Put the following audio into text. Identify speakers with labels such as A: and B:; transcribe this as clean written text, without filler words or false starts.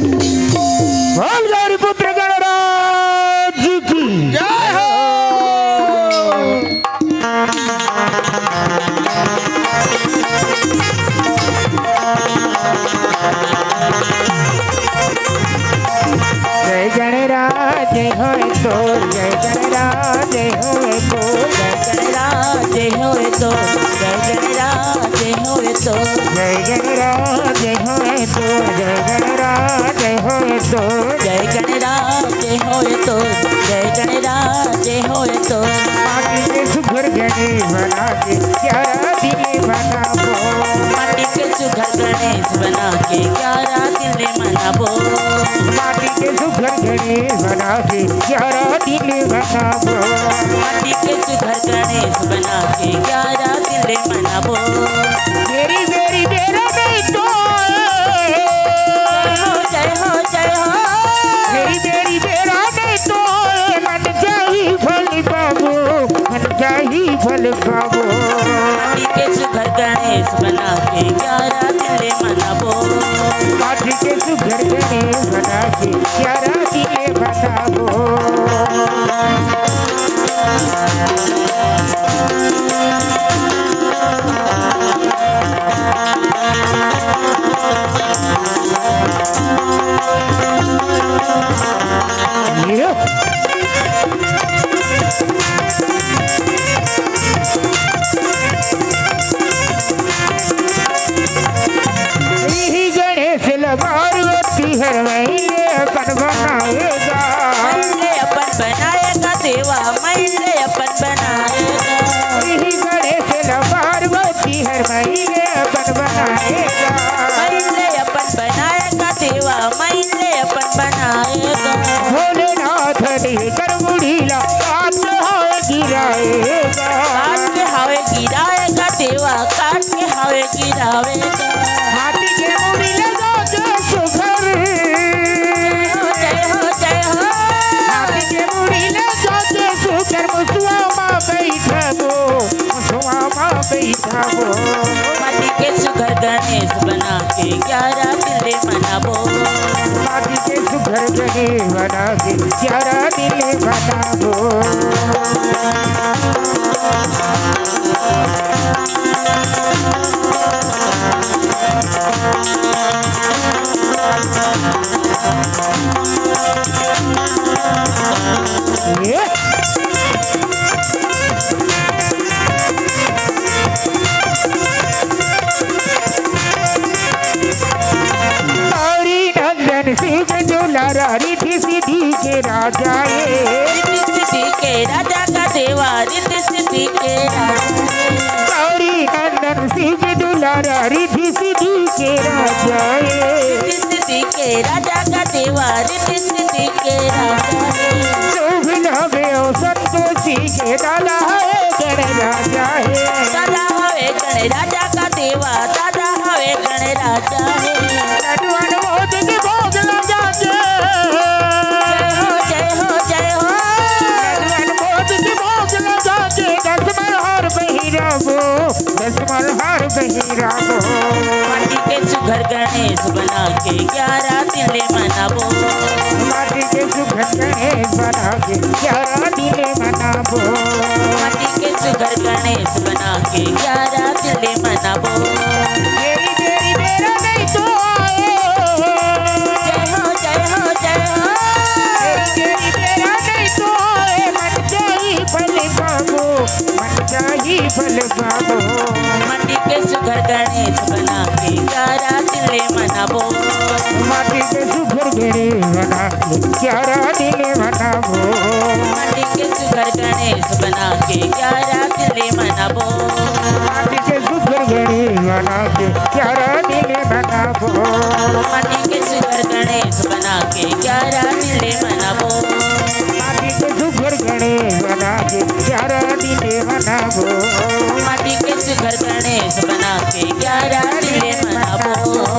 A: भोलगौरी पुत्र गणराज की
B: जय हो।
A: जय गणराज होए तो जय गणराज होए तो
C: जय गणराज होए तो जय गणराज होए तो
A: जय गणराज होए तो जय गणराज होए तो
C: जय गणराज होए तो जय गणराज होए तो
A: माटी के सुघर गणेश बना के ग्यारह दिन मनाबो
C: माटी के सुघर गणेश बना के 11 दिन मनाबो
A: माटी के सुघर गणेश बना के 11 दिन मनाबो
C: माटी के सुघर गणेश बना के 11 दिन मनाबो
A: मेरी मेरी मेरा नहीं तो
C: जय हो जय हो
A: मेरी मेरी मेरा नहीं तो मन जाही फल पाबो मन जाही फल पाबो
C: माटी के सुघर गणेश बना के 11 दिन मनाबो
A: माटी के सुघर गणेश बना के 11 दिन मनाबो गणेश पार्वती हर महीने अपन बनाएगा
C: मैंने अपन बनाएगा देवा मैंने अपन बनाएगा
A: गणेश पार्वती हर महीने अपन बनाएगा
C: मैंने अपन बनाएगा देवा मैंने अपन बनाएगा
A: भोलेनाथ कर बुढ़ीला काट हावे गिराएगा
C: काट के हवे गिराएगा देवा काट के हवे गिराएगा
A: हाथी के मुड़ी लगा के सुघर
C: जय हो जय हो
A: हाथी के मुड़ी लगा के सुघर मुसुआ माँ बैठाबो मुसुआ माँ बैठाबो
C: माटी के सुघर गणेश बना के 11 दिन मनाबो
A: माटी के सुघर गणेश बना के 11 दिन मनाबो सिंह दुलारा रिद्धि सिद्धि के राजा
C: रिद्धि सिद्धि के राजा का देवा रिद्धि सिद्धि के राजा
A: गौरी नंदन सिंह दुलारा रिद्धि सिद्धि के राजा
C: रिद्धि सिद्धि के राजा का देवा रिद्धि सिद्धि के राजा
A: संतोषी के दादा है गण राजा
C: दादा हवे गण राजा का देवा दादा हवे गण राजा है
A: लडुअन मोद के भोग लगा के
C: जय हो जय हो
A: लडुअन मोद के भोग लगा के 10 मल्हार बहिराबो 10 मल्हार बहिराबो
C: माटी के सुघर गणेश बना के 11 दिन मनाबो
A: माटी के सुघर गणेश बना के 11 दिन मनाबो
C: माटी के सुघर गणेश बना के 11 दिन मनाबो
A: मेरी मेरी मेरा नहीं तो
C: जय हो जय हो जय हो
A: मेरी मेरा नहीं तो मन जाही फल पाबो मन जाही फल पाबो
C: माटी के सुघर गणेश बना के 11 दिन मनाबो
A: माटी के सुघर गणेश बना के 11 दिन मनाबो
C: माटी के सुघर गणेश बना के 11 दिन मनाबो
A: माटी के सुघर गणेश बना के 11 दिन मनाबो
C: माटी के सुघर गणेश बना के 11 दिन मनाबो
A: माटी के सुघर गणेश बना के 11 दिन मनाबो
C: माटी के सुघर गणेश बना के 11 दिन मनाबो